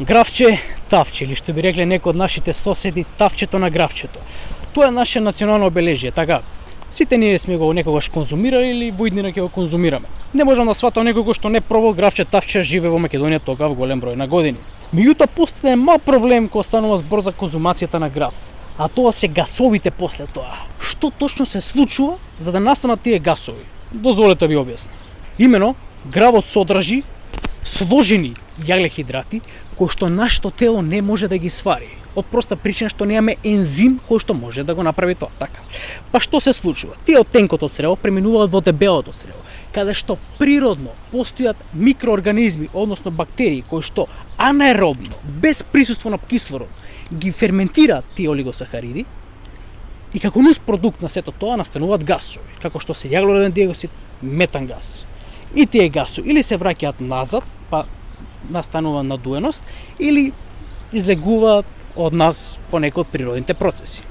Гравче, тавче, или што би рекле некои од нашите соседи, тавчето на гравчето. Тоа е наше национално обележие, така. Сите ние сме го некогаш конзумирали или во иднина ќе го конзумираме. Не можам да сватам некој што не пробал гравче, тавче, живе во Македонија тогав голем број на години. Меѓутоа постои мал проблем кога станува збор за конзумацијата на грав, а тоа се гасовите после тоа. Што точно се случува за да настанат тие гасови? Дозволете ви објаснам. Имено, гравот содржи сложени јаглехидрати кои што нашето тело не може да ги свари. Од проста причина што немаме ензим кој што може да го направи тоа. Така. Па што се случува? Тие од тенкото црево преминуваат во дебелото црево, каде што природно постојат микроорганизми, односно бактерии кои што анаеробно, без присуство на кислород, ги ферментираат тие олигосахариди и како нус продукт на сето тоа настануваат гасови, како што се јаглороден диоксид, метан гас. И тие гасови или се враќаат назад, па настанува надуеност, или излегуваат од нас по некои од природните процеси.